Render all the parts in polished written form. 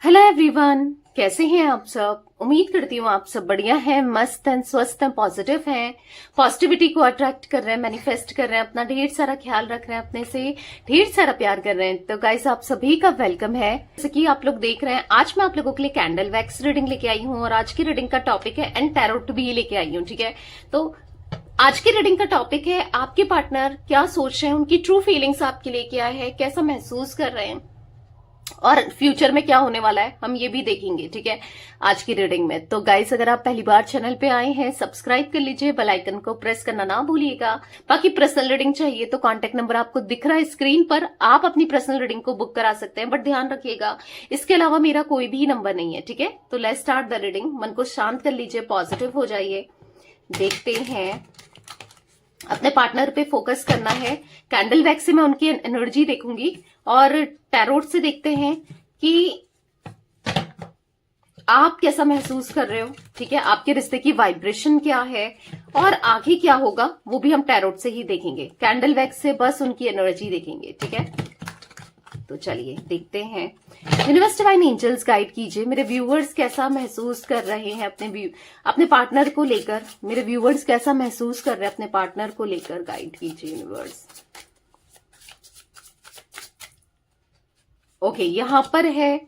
Hello everyone, कैसे हैं आप सब। उम्मीद करती हूँ आप सब बढ़िया हैं, मस्त हैं, स्वस्थ हैं, पॉजिटिव हैं, पॉजिटिविटी को अट्रैक्ट कर रहे हैं, मैनिफेस्ट कर रहे हैं, अपना ढेर सारा ख्याल रख रहे हैं, अपने से ढेर सारा प्यार कर रहे हैं। तो गाइस, आप सभी का वेलकम है। जैसे कि आप लोग देख रहे हैं, आज मैं आप लोगों के लिए कैंडल वैक्स रीडिंग लेके आई हूँ और आज की रीडिंग का टॉपिक है एंड टैरोट भी लेके आई हूँ। ठीक है, तो आज की रीडिंग का टॉपिक है आपके पार्टनर क्या सोच रहे हैं, उनकी ट्रू फीलिंग्स आपके लिए क्या है, कैसा महसूस कर रहे हैं और फ्यूचर में क्या होने वाला है, हम ये भी देखेंगे। ठीक है, आज की रीडिंग में। तो गाइस, अगर आप पहली बार चैनल पे आए हैं, सब्सक्राइब कर लीजिए, बेल आइकन को प्रेस करना ना भूलिएगा। बाकी पर्सनल रीडिंग चाहिए तो कांटेक्ट नंबर आपको दिख रहा है स्क्रीन पर, आप अपनी पर्सनल रीडिंग को बुक करा सकते हैं, बट ध्यान रखिएगा इसके अलावा मेरा कोई भी नंबर नहीं है। ठीक है, तो लेट्स स्टार्ट द रीडिंग। मन को शांत कर लीजिए, पॉजिटिव हो जाइए। देखते हैं, अपने पार्टनर पे फोकस करना है। कैंडल वैक्स से मैं उनकी एनर्जी देखूंगी और टैरोट से देखते हैं कि आप कैसा महसूस कर रहे हो। ठीक है, आपके रिश्ते की वाइब्रेशन क्या है और आगे क्या होगा, वो भी हम टैरोट से ही देखेंगे। कैंडल वैक्स से बस उनकी एनर्जी देखेंगे। ठीक है, तो चलिए देखते हैं। यूनिवर्स डिवाइन एंजल्स गाइड कीजिए, मेरे व्यूअर्स कैसा महसूस कर रहे हैं अपने पार्टनर को लेकर। मेरे व्यूअर्स कैसा महसूस कर रहे हैं अपने पार्टनर को लेकर, गाइड कीजिए यूनिवर्स। ओके, यहां पर है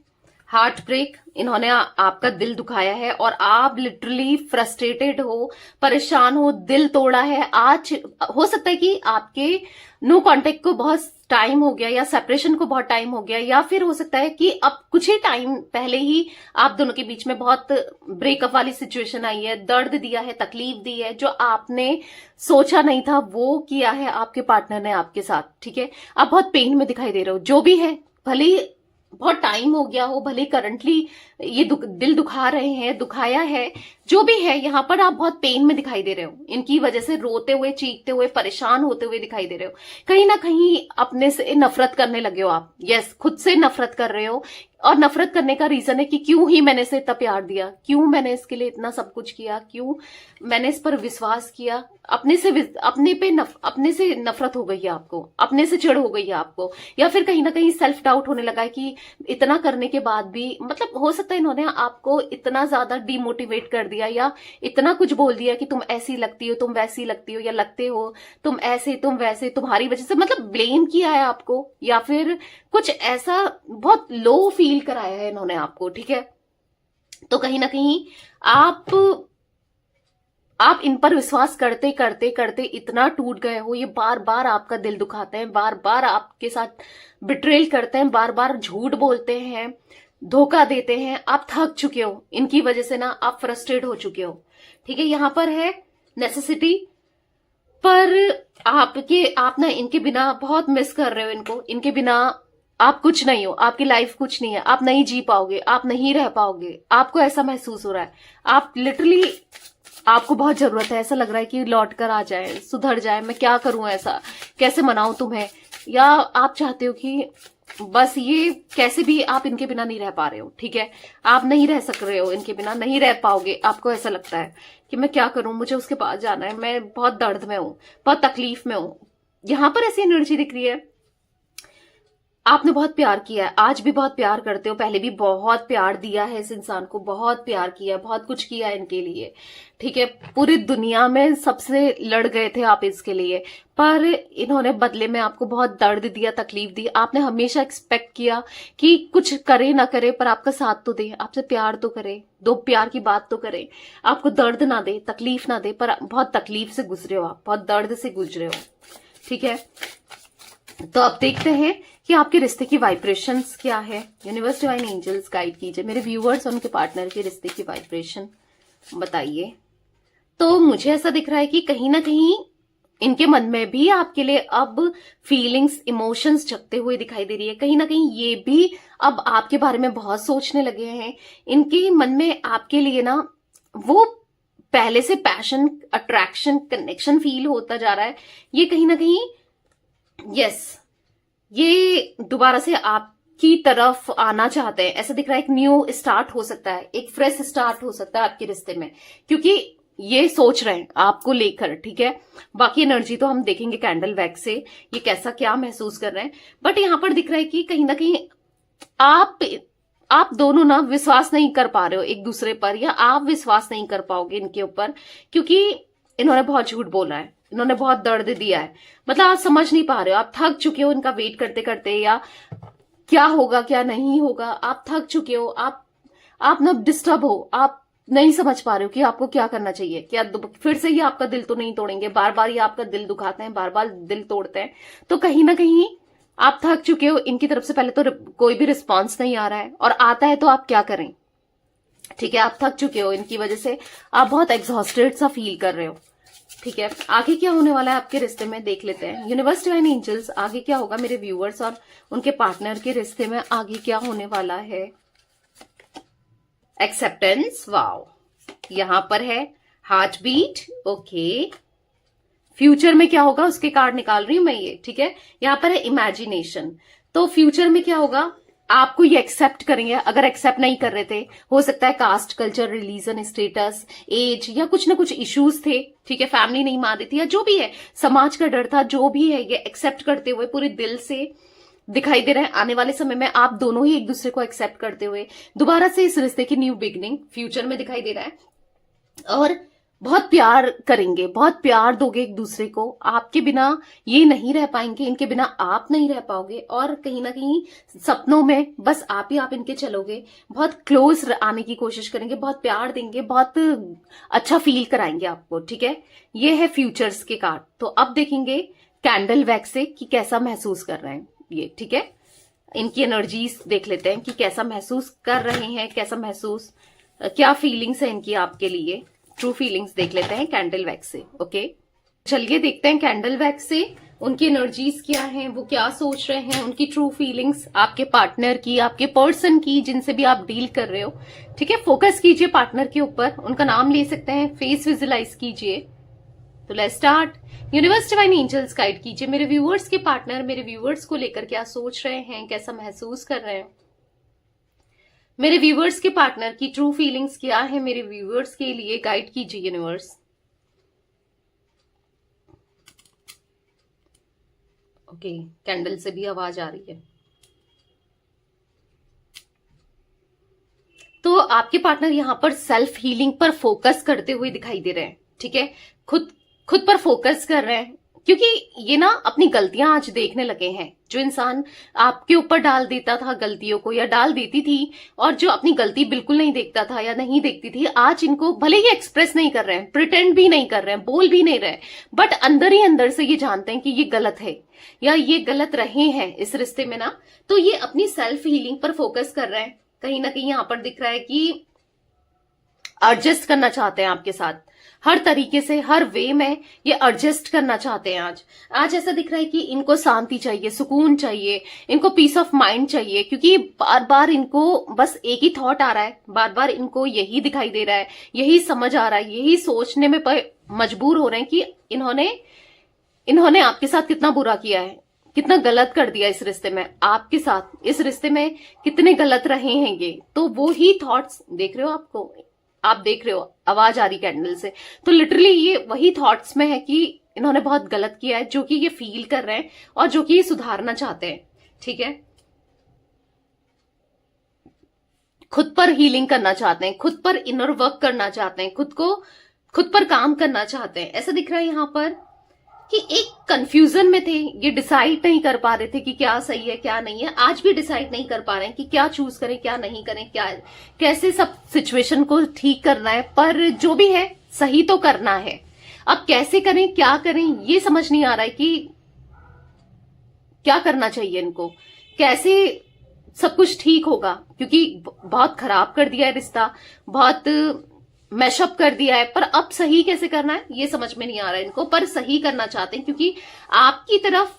हार्ट ब्रेक। इन्होंने आपका दिल दुखाया है और आप लिटरली फ्रस्ट्रेटेड हो, परेशान हो, दिल तोड़ा है। आज हो सकता है कि आपके नो कांटेक्ट को बहुत टाइम हो गया या सेपरेशन को बहुत टाइम हो गया, या फिर हो सकता है कि अब कुछ ही टाइम पहले ही आप दोनों के बीच में बहुत ब्रेकअप वाली सिचुएशन आई है, दर्द दिया है, तकलीफ दी है, जो आपने सोचा नहीं था वो किया है आपके पार्टनर ने आपके साथ। ठीक है, आप बहुत पेन में दिखाई दे रहे हो। जो भी है, भले बहुत टाइम हो गया हो, भले करंटली ये दिल दुखा रहे हैं, दुखाया है, जो भी है, यहां पर आप बहुत पेन में दिखाई दे रहे हो। इनकी वजह से रोते हुए, चीखते हुए, परेशान होते हुए दिखाई दे रहे हो। कहीं ना कहीं अपने से नफरत करने लगे हो आप। यस, खुद से नफरत कर रहे हो और नफरत करने का रीजन है कि क्यों ही मैंने इसे इतना प्यार दिया, क्यों मैंने इसके लिए इतना सब कुछ किया, क्यों मैंने इस पर विश्वास किया। अपने से नफरत हो गई है आपको, अपने से चिढ़ हो गई है आपको, या फिर कहीं ना कहीं सेल्फ डाउट होने लगा है कि इतना करने के बाद भी, मतलब हो सकता है इन्होंने आपको इतना ज्यादा डिमोटिवेट कर दिया या इतना कुछ बोल दिया कि तुम ऐसी लगती हो, तुम वैसी लगती हो, या लगते हो तुम ऐसे, तुम वैसे, तुम्हारी वजह से, मतलब ब्लेम किया है आपको, या फिर कुछ ऐसा बहुत लो फील कराया है इन्होंने आपको। ठीक है, तो कहीं ना कहीं आप इन पर विश्वास करते करते करते इतना टूट गए हो। ये बार बार आपका दिल दुखाते हैं, बार बार आपके साथ बिट्रेल करते हैं, बार बार झूठ बोलते हैं, धोखा देते हैं। आप थक चुके हो इनकी वजह से ना, आप फ्रस्ट्रेट हो चुके हो। ठीक है, यहां पर है नेसेसिटी, पर आप ना इनके बिना बहुत मिस कर रहे हो इनको। इनके बिना आप कुछ नहीं हो, आपकी लाइफ कुछ नहीं है, आप नहीं जी पाओगे, आप नहीं रह पाओगे। आपको ऐसा महसूस हो रहा है, आप लिटरली, आपको बहुत जरूरत है। ऐसा लग रहा है कि लौट कर आ जाए, सुधर जाए। मैं क्या करूं, ऐसा कैसे मनाऊं तुम्हें, या आप चाहते हो कि बस ये कैसे भी आप इनके बिना नहीं रह पा रहे हो। ठीक है, आप नहीं रह सक रहे हो इनके बिना, नहीं रह पाओगे। आपको ऐसा लगता है कि मैं क्या करूं, मुझे उसके पास जाना है, मैं बहुत दर्द में हूं, बहुत तकलीफ में हूं। यहां पर ऐसी एनर्जी दिख रही है। आपने बहुत प्यार किया है, आज भी बहुत प्यार करते हो, पहले भी बहुत प्यार दिया है इस इंसान को, बहुत प्यार किया, बहुत कुछ किया है इनके लिए। ठीक है, पूरी दुनिया में सबसे लड़ गए थे आप इसके लिए, पर इन्होंने बदले में आपको बहुत दर्द दिया, तकलीफ दी। आपने हमेशा एक्सपेक्ट किया कि कुछ करे ना करे पर आपका साथ तो दे, आपसे प्यार तो करे, दो प्यार की बात तो करे, आपको दर्द ना दे, तकलीफ ना दे। पर बहुत तकलीफ से गुजरे हो आप, बहुत दर्द से गुजरे हो। ठीक है, तो अब देखते हैं कि आपके रिश्ते की वाइब्रेशंस क्या है। यूनिवर्स डिवाइन एंजल्स गाइड कीजिए, मेरे व्यूअर्स और उनके पार्टनर के रिश्ते की वाइब्रेशन बताइए। तो मुझे ऐसा दिख रहा है कि कहीं ना कहीं इनके मन में भी आपके लिए अब फीलिंग्स, इमोशंस जगते हुए दिखाई दे रही है। कहीं ना कहीं ये भी अब आपके बारे में बहुत सोचने लगे हैं। इनके मन में आपके लिए ना वो पहले से पैशन, अट्रैक्शन, कनेक्शन फील होता जा रहा है। ये कहीं ना कहीं यस, ये दोबारा से आपकी तरफ आना चाहते हैं। ऐसा दिख रहा है एक न्यू स्टार्ट हो सकता है, एक फ्रेश स्टार्ट हो सकता है आपके रिश्ते में, क्योंकि ये सोच रहे हैं आपको लेकर। ठीक है, बाकी एनर्जी तो हम देखेंगे कैंडल वैक्स से, ये कैसा क्या महसूस कर रहे हैं। बट यहां पर दिख रहा है कि कहीं ना कहीं आप आप दोनों ना विश्वास नहीं कर पा रहे हो एक दूसरे पर, या आप विश्वास नहीं कर पाओगे इनके ऊपर, क्योंकि इन्होंने बहुत झूठ बोला है, इन्होंने बहुत दर्द दिया है। मतलब आप समझ नहीं पा रहे हो, आप थक चुके हो इनका वेट करते करते, या क्या होगा क्या नहीं होगा, आप थक चुके हो, आप ना डिस्टर्ब हो, आप नहीं समझ पा रहे हो कि आपको क्या करना चाहिए। क्या फिर से ये आपका दिल तो नहीं तोड़ेंगे, बार बार ये आपका दिल दुखाते हैं, बार बार दिल तोड़ते हैं, तो कहीं ना कहीं आप थक चुके हो। इनकी तरफ से पहले तो कोई भी रिस्पॉन्स नहीं आ रहा है, और आता है तो आप क्या करें। ठीक है, आप थक चुके हो इनकी वजह से, आप बहुत एग्जॉस्टेड सा फील कर रहे हो। ठीक है, आगे क्या होने वाला है आपके रिश्ते में देख लेते हैं। यूनिवर्स डिवाइन एंजल्स, आगे क्या होगा मेरे व्यूअर्स और उनके पार्टनर के रिश्ते में, आगे क्या होने वाला है। एक्सेप्टेंस, वाओ, यहां पर है हार्ट बीट, ओके। फ्यूचर में क्या होगा उसके कार्ड निकाल रही हूं मैं ये। ठीक है, यहां पर है इमेजिनेशन, तो फ्यूचर में क्या होगा, आपको ये एक्सेप्ट करेंगे। अगर एक्सेप्ट नहीं कर रहे थे, हो सकता है caste, culture, religion, status, age, या कुछ ना कुछ इश्यूज थे। ठीक है, फैमिली नहीं मान रही थी, या जो भी है, समाज का डर था, जो भी है, ये एक्सेप्ट करते हुए पूरे दिल से दिखाई दे रहे हैं। आने वाले समय में आप दोनों ही एक दूसरे को एक्सेप्ट करते हुए दोबारा से इस रिश्ते की न्यू बिगनिंग फ्यूचर में दिखाई दे रहा है, और बहुत प्यार करेंगे, बहुत प्यार दोगे एक दूसरे को। आपके बिना ये नहीं रह पाएंगे, इनके बिना आप नहीं रह पाओगे, और कहीं ना कहीं सपनों में बस आप ही आप इनके चलोगे। बहुत क्लोज आने की कोशिश करेंगे, बहुत प्यार देंगे, बहुत अच्छा फील कराएंगे आपको। ठीक है, ये है फ्यूचर्स के कार्ड। तो अब देखेंगे कैंडल वैक्स से कि कैसा महसूस कर रहे हैं ये। ठीक है, इनकी एनर्जीज देख लेते हैं कि कैसा महसूस कर रहे हैं, कैसा महसूस, क्या फीलिंग्स है इनकी आपके लिए। ट्रू फीलिंग्स देख लेते हैं कैंडल वैक्स से। ओके, चलिए देखते हैं कैंडल वैक्स से उनकी एनर्जीज क्या हैं, वो क्या सोच रहे हैं, उनकी ट्रू फीलिंग्स आपके पार्टनर की, आपके पर्सन की, जिनसे भी आप डील कर रहे हो। ठीक है, फोकस कीजिए पार्टनर के ऊपर, उनका नाम ले सकते हैं, फेस विजुलाइज कीजिए। तो let's start. Universe divine angels guide कीजिए मेरे व्यूअर्स के पार्टनर, मेरे व्यूअर्स को लेकर क्या सोच रहे हैं, कैसा महसूस कर रहे हैं। मेरे व्यूअर्स के पार्टनर की ट्रू फीलिंग्स क्या है, मेरे व्यूअर्स के लिए गाइड कीजिए यूनिवर्स। ओके, कैंडल से भी आवाज आ रही है। तो आपके पार्टनर यहां पर सेल्फ हीलिंग पर फोकस करते हुए दिखाई दे रहे हैं। ठीक है, खुद पर फोकस कर रहे हैं, क्योंकि ये ना अपनी गलतियां आज देखने लगे हैं। जो इंसान आपके ऊपर डाल देता था गलतियों को, या डाल देती थी, और जो अपनी गलती बिल्कुल नहीं देखता था या नहीं देखती थी, आज इनको भले ही एक्सप्रेस नहीं कर रहे हैं, प्रिटेंड भी नहीं कर रहे हैं, बोल भी नहीं रहे, बट अंदर ही अंदर से ये जानते हैं कि ये गलत है या ये गलत रहे हैं इस रिश्ते में ना। तो ये अपनी सेल्फ हीलिंग पर फोकस कर रहे हैं। कहीं ना कहीं यहां पर दिख रहा है कि एडजस्ट करना चाहते हैं आपके साथ, हर तरीके से, हर वे में ये एडजस्ट करना चाहते हैं। आज ऐसा दिख रहा है कि इनको शांति चाहिए, सुकून चाहिए, इनको पीस ऑफ माइंड चाहिए, क्योंकि बार बार इनको बस एक ही थॉट आ रहा है, बार बार इनको यही दिखाई दे रहा है, यही समझ आ रहा है, यही सोचने में मजबूर हो रहे हैं कि इन्होंने आपके साथ कितना बुरा किया है, कितना गलत कर दिया इस रिश्ते में, आपके साथ इस रिश्ते में कितने गलत रहे हैं ये। तो वो ही थॉट्स देख रहे हो, आप देख रहे हो, आवाज आ रही कैंडल से, तो लिटरली ये वही थॉट्स में है कि इन्होंने बहुत गलत किया है, जो कि ये फील कर रहे हैं और जो कि ये सुधारना चाहते हैं। ठीक है, खुद पर हीलिंग करना चाहते हैं, खुद पर इनर वर्क करना चाहते हैं, खुद पर काम करना चाहते हैं। ऐसा दिख रहा है यहां पर कि एक कंफ्यूजन में थे, ये डिसाइड नहीं कर पा रहे थे कि क्या सही है क्या नहीं है। आज भी डिसाइड नहीं कर पा रहे हैं कि क्या चूज करें क्या नहीं करें, क्या कैसे सब सिचुएशन को ठीक करना है, पर जो भी है सही तो करना है। अब कैसे करें क्या करें ये समझ नहीं आ रहा है कि क्या करना चाहिए इनको, कैसे सब कुछ ठीक होगा, क्योंकि बहुत खराब कर दिया है रिश्ता, बहुत मैशअप कर दिया है, पर अब सही कैसे करना है ये समझ में नहीं आ रहा है इनको, पर सही करना चाहते हैं, क्योंकि आपकी तरफ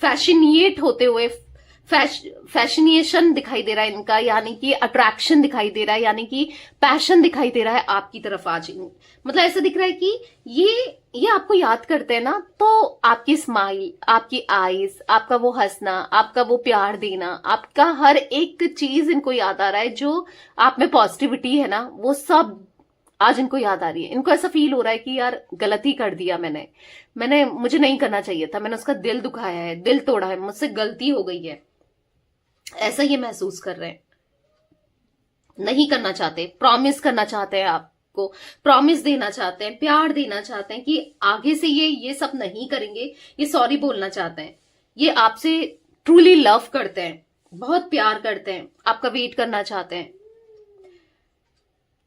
फैशनिएट होते हुए फैशनिएशन दिखाई दे रहा है इनका, यानी कि अट्रैक्शन दिखाई दे रहा है, यानी कि पैशन दिखाई दे रहा है आपकी तरफ आज। मतलब ऐसा दिख रहा है कि ये आपको याद करते हैं ना, तो आपकी स्माइल, आपकी आईज, आपका वो हंसना, आपका वो प्यार देना, आपका हर एक चीज इनको याद आ रहा है, जो आप में पॉजिटिविटी है ना, वो सब आज इनको याद आ रही है। इनको ऐसा फील हो रहा है कि यार गलती कर दिया मैंने मुझे नहीं करना चाहिए था, मैंने उसका दिल दुखाया है, दिल तोड़ा है, मुझसे गलती हो गई है। ऐसा ये महसूस कर रहे हैं, नहीं करना चाहते, प्रॉमिस करना चाहते हैं आपको, प्रॉमिस देना चाहते हैं, प्यार देना चाहते हैं कि आगे से ये सब नहीं करेंगे, ये सॉरी बोलना चाहते हैं, ये आपसे ट्रूली लव करते हैं, बहुत प्यार करते हैं, आपका वेट करना चाहते हैं,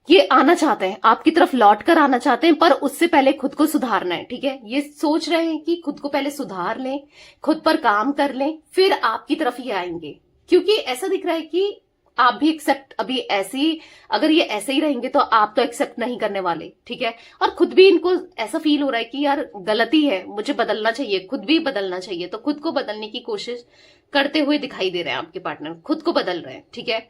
ये आना चाहते हैं, आपकी तरफ लौट कर आना चाहते हैं, पर उससे पहले खुद को सुधारना है। ठीक है, ये सोच रहे हैं कि खुद को पहले सुधार लें, खुद पर काम कर लें, फिर आपकी तरफ ये आएंगे। क्योंकि ऐसा दिख रहा है कि आप भी एक्सेप्ट अभी ऐसे ही, अगर ये ऐसे ही रहेंगे तो आप तो एक्सेप्ट नहीं करने वाले। ठीक है, और खुद भी इनको ऐसा फील हो रहा है कि यार गलती है, मुझे बदलना चाहिए, खुद भी बदलना चाहिए। तो खुद को बदलने की कोशिश करते हुए दिखाई दे रहे हैं आपके पार्टनर, खुद को बदल रहे हैं। ठीक है,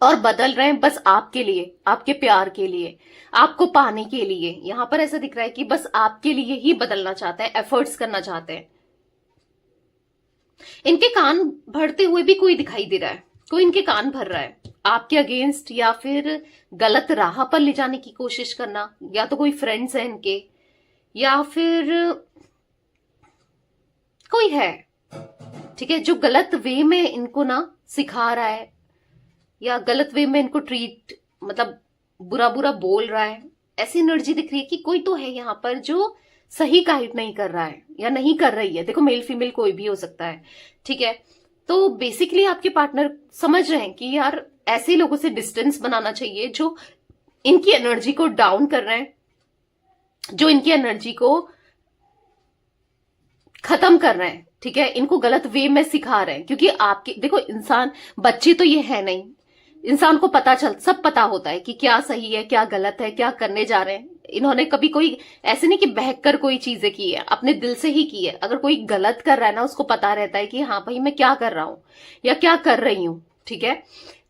और बदल रहे हैं बस आपके लिए, आपके प्यार के लिए, आपको पाने के लिए। यहां पर ऐसा दिख रहा है कि बस आपके लिए ही बदलना चाहते हैं, एफर्ट्स करना चाहते हैं। इनके कान भरते हुए भी कोई दिखाई दे रहा है, कोई इनके कान भर रहा है आपके अगेंस्ट, या फिर गलत राह पर ले जाने की कोशिश करना, या तो कोई फ्रेंड्स है इनके, या फिर कोई है। ठीक है, जो गलत वे में इनको ना सिखा रहा है, या गलत वे में इनको ट्रीट, मतलब बुरा बुरा बोल रहा है। ऐसी एनर्जी दिख रही है कि कोई तो है यहां पर जो सही गाइड नहीं कर रहा है या नहीं कर रही है। देखो, मेल फीमेल कोई भी हो सकता है। ठीक है, तो बेसिकली आपके पार्टनर समझ रहे हैं कि यार ऐसे लोगों से डिस्टेंस बनाना चाहिए जो इनकी एनर्जी को डाउन कर रहे हैं, जो इनकी एनर्जी को खत्म कर रहे हैं। ठीक है, इनको गलत वे में सिखा रहे हैं। क्योंकि आपके देखो, इंसान, बच्चे तो ये है नहीं, इंसान को सब पता होता है कि क्या सही है, क्या गलत है, क्या करने जा रहे हैं। इन्होंने कभी कोई ऐसे नहीं कि बहक कर कोई चीजें की है, अपने दिल से ही की है। अगर कोई गलत कर रहा है ना, उसको पता रहता है कि हाँ भाई मैं क्या कर रहा हूं या क्या कर रही हूं। ठीक है,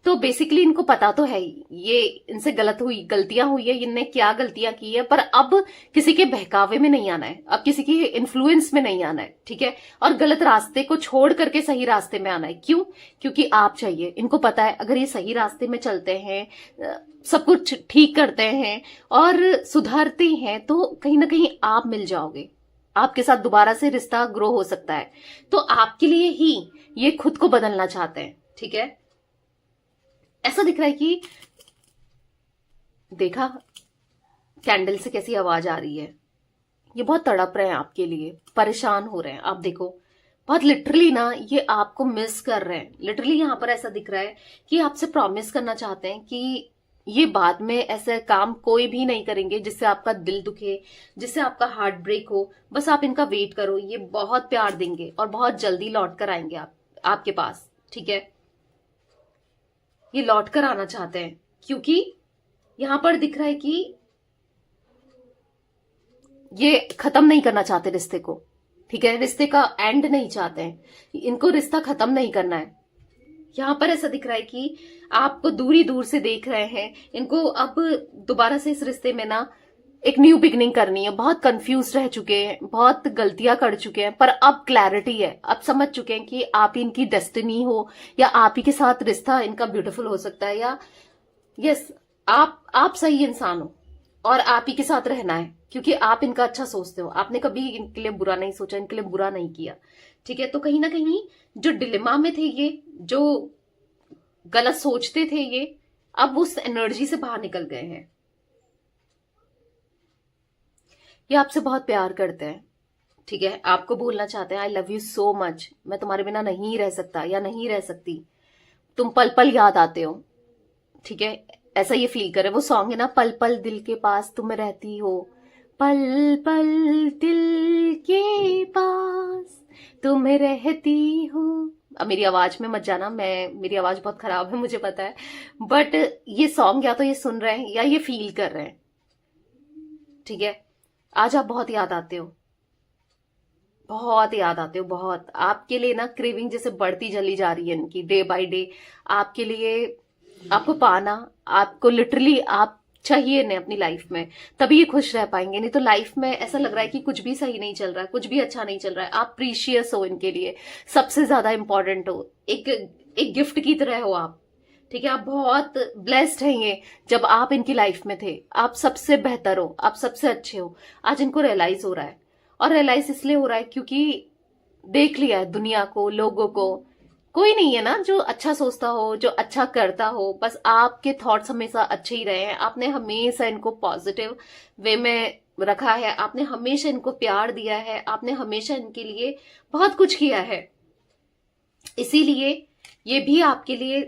तो बेसिकली इनको पता तो है ही ये इनसे गलतियां हुई है, इनने क्या गलतियां की है। पर अब किसी के बहकावे में नहीं आना है, अब किसी की इन्फ्लुएंस में नहीं आना है। ठीक है, और गलत रास्ते को छोड़ करके सही रास्ते में आना है। क्यों? क्योंकि आप चाहिए, इनको पता है अगर ये सही रास्ते में चलते हैं, सब कुछ ठीक करते हैं और सुधारते हैं, तो कहीं ना कहीं आप मिल जाओगे, आपके साथ दोबारा से रिश्ता ग्रो हो सकता है। तो आपके लिए ही ये खुद को बदलना चाहते हैं। ठीक है, ऐसा दिख रहा है कि देखा कैंडल से कैसी आवाज आ रही है, ये बहुत तड़प रहे हैं आपके लिए, परेशान हो रहे हैं। आप देखो, बहुत लिटरली ना ये आपको मिस कर रहे हैं। लिटरली यहां पर ऐसा दिख रहा है कि आपसे प्रॉमिस करना चाहते हैं कि ये बाद में ऐसे काम कोई भी नहीं करेंगे जिससे आपका दिल दुखे, जिससे आपका हार्ट ब्रेक हो। बस आप इनका वेट करो, ये बहुत प्यार देंगे और बहुत जल्दी लौट कर आएंगे आपके पास। ठीक है, ये लौट कर आना चाहते हैं क्योंकि यहां पर दिख रहा है कि ये खत्म नहीं करना चाहते रिश्ते को। ठीक है, रिश्ते का एंड नहीं चाहते हैं, इनको रिश्ता खत्म नहीं करना है। यहां पर ऐसा दिख रहा है कि आपको दूर से देख रहे हैं, इनको अब दोबारा से इस रिश्ते में ना एक न्यू बिगनिंग करनी है। बहुत कंफ्यूज रह चुके हैं, बहुत गलतियां कर चुके हैं, पर अब क्लैरिटी है, अब समझ चुके हैं कि आप ही इनकी डेस्टिनी हो, या आप ही के साथ रिश्ता इनका ब्यूटीफुल हो सकता है, या यस आप सही इंसान हो और आप ही के साथ रहना है क्योंकि आप इनका अच्छा सोचते हो। आपने कभी इनके लिए बुरा नहीं सोचा, इनके लिए बुरा नहीं किया। ठीक है, तो कहीं ना कहीं जो डिलेमा में थे ये, जो गलत सोचते थे ये, अब उस एनर्जी से बाहर निकल गए हैं। ये आपसे बहुत प्यार करते हैं। ठीक है, आपको बोलना चाहते हैं I love you so much, मैं तुम्हारे बिना नहीं रह सकता या नहीं रह सकती, तुम पल पल याद आते हो। ठीक है, ऐसा ये फील करे। वो सॉन्ग है ना, पल पल दिल के पास तुम रहती हो, पल पल दिल के पास तुम रहती हो। अब मेरी आवाज में मत जाना, मेरी आवाज बहुत खराब है मुझे पता है, बट ये सॉन्ग या तो ये सुन रहे हैं या ये फील कर रहे हैं। ठीक है, आज आप बहुत याद आते हो, बहुत याद आते हो, बहुत। आपके लिए ना क्रेविंग जैसे बढ़ती चली जा रही है इनकी, डे बाय डे। आपके लिए, आपको पाना, आपको लिटरली आप चाहिए ने अपनी लाइफ में, तभी ये खुश रह पाएंगे। नहीं तो लाइफ में ऐसा लग रहा है कि कुछ भी सही नहीं चल रहा है, कुछ भी अच्छा नहीं चल रहा है। आप प्रीशियस हो इनके लिए, सबसे ज्यादा इंपॉर्टेंट हो, एक गिफ्ट की तरह हो आप। ठीक है, आप बहुत ब्लेस्ड हैं ये, जब आप इनकी लाइफ में थे आप सबसे बेहतर हो, आप सबसे अच्छे हो। आज इनको रियलाइज हो रहा है, और रियलाइज इसलिए हो रहा है क्योंकि देख लिया है दुनिया को, लोगों को, कोई नहीं है ना जो अच्छा सोचता हो, जो अच्छा करता हो। बस आपके थॉट्स हमेशा अच्छे ही रहे हैं। आपने हमेशा इनको पॉजिटिव वे में रखा है, आपने हमेशा इनको प्यार दिया है, आपने हमेशा इनके लिए बहुत कुछ किया है। इसीलिए ये भी आपके लिए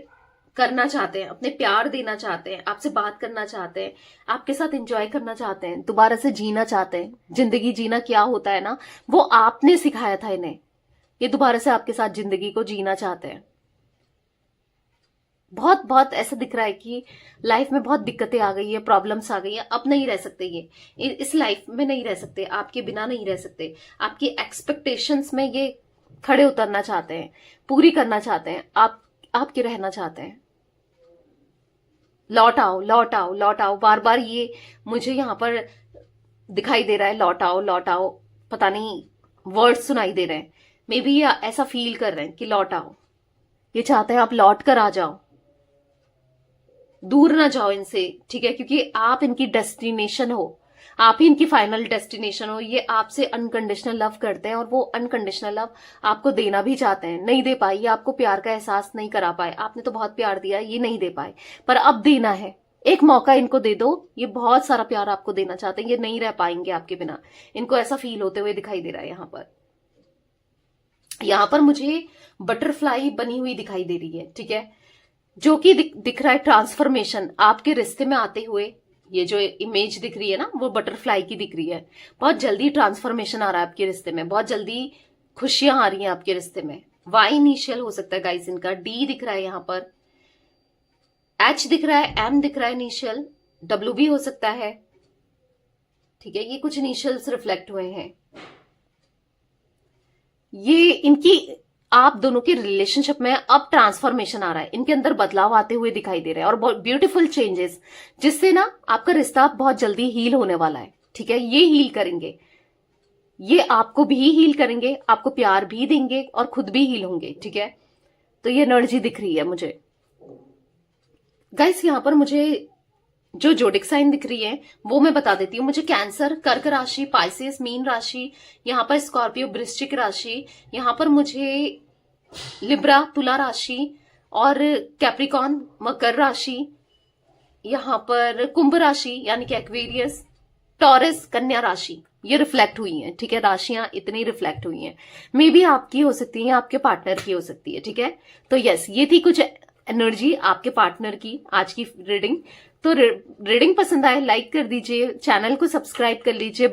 करना चाहते हैं, अपने प्यार देना चाहते हैं, आपसे बात करना चाहते हैं, आपके साथ एंजॉय करना चाहते हैं, दोबारा से जीना चाहते हैं। जिंदगी जीना क्या होता है ना, वो आपने सिखाया था इन्हें। ये दोबारा से आपके साथ जिंदगी को जीना चाहते हैं। बहुत बहुत ऐसा दिख रहा है कि लाइफ में बहुत दिक्कतें आ गई है, प्रॉब्लम्स आ गई है, अब नहीं रह सकते ये इस लाइफ में नहीं रह सकते, आपके बिना नहीं रह सकते। आपकी एक्सपेक्टेशंस में ये खड़े उतरना चाहते हैं, पूरी करना चाहते हैं, आपके रहना चाहते हैं। लौट आओ, लौट आओ, लौट आओ, बार बार ये मुझे यहां पर दिखाई दे रहा है, लौट आओ, लौट आओ। पता नहीं वर्ड्स सुनाई दे रहे हैं, मे बी ये ऐसा फील कर रहे हैं कि लौट आओ। ये चाहते हैं आप लौट कर आ जाओ, दूर ना जाओ इनसे, ठीक है? क्योंकि आप इनकी डेस्टिनेशन हो, आप ही इनकी फाइनल डेस्टिनेशन हो। ये आपसे अनकंडीशनल लव करते हैं और वो अनकंडीशनल लव आपको देना भी चाहते हैं। नहीं दे पाए, ये आपको प्यार का एहसास नहीं करा पाए। आपने तो बहुत प्यार दिया, ये नहीं दे पाए, पर अब देना है। एक मौका इनको दे दो, ये बहुत सारा प्यार आपको देना चाहते हैं। ये नहीं रह पाएंगे आपके बिना, इनको ऐसा फील होते हुए दिखाई दे रहा है। यहां पर मुझे बटरफ्लाई बनी हुई दिखाई दे रही है, ठीक है? जो कि दिख रहा है ट्रांसफॉर्मेशन आपके रिश्ते में आते हुए। ये जो इमेज दिख रही है ना, वो बटरफ्लाई की दिख रही है। बहुत जल्दी ट्रांसफॉर्मेशन आ रहा है आपके रिश्ते में, बहुत जल्दी खुशियां आ रही हैं आपके रिश्ते में। वाई इनिशियल हो सकता है गाइस इनका, डी दिख रहा है यहां पर, एच दिख रहा है, एम दिख रहा है इनिशियल, डब्ल्यू भी हो सकता है, ठीक है? ये कुछ इनिशियल्स रिफ्लेक्ट हुए हैं। ये इनकी आप दोनों के रिलेशनशिप में अब ट्रांसफॉर्मेशन आ रहा है, इनके अंदर बदलाव आते हुए दिखाई दे रहे हैं और बहुत ब्यूटीफुल चेंजेस, जिससे ना आपका रिश्ता बहुत जल्दी हील होने वाला है, ठीक है? ये हील करेंगे, ये आपको भी हील करेंगे, आपको प्यार भी देंगे और खुद भी हील होंगे, ठीक है? तो ये एनर्जी दिख रही है मुझे गाइस। यहां पर मुझे जो जोडिक साइन दिख रही है वो मैं बता देती हूँ। मुझे कैंसर, कर्क राशि, पाइसेस, मीन राशि, यहाँ पर स्कॉर्पियो, वृश्चिक राशि, यहाँ पर मुझे लिब्रा, तुला राशि, और कैप्रिकॉन, मकर राशि, यहाँ पर कुंभ राशि यानी कि एक्वेरियस, टॉरस, कन्या राशि, ये रिफ्लेक्ट हुई हैं, ठीक है? राशियां इतनी रिफ्लेक्ट हुई हैं। मे बी आपकी हो सकती है, आपके पार्टनर की हो सकती है, ठीक है? तो यस, ये थी कुछ एनर्जी आपके पार्टनर की आज की रीडिंग। तो रीडिंग पसंद आए लाइक कर दीजिए, चैनल को सब्सक्राइब कर लीजिए।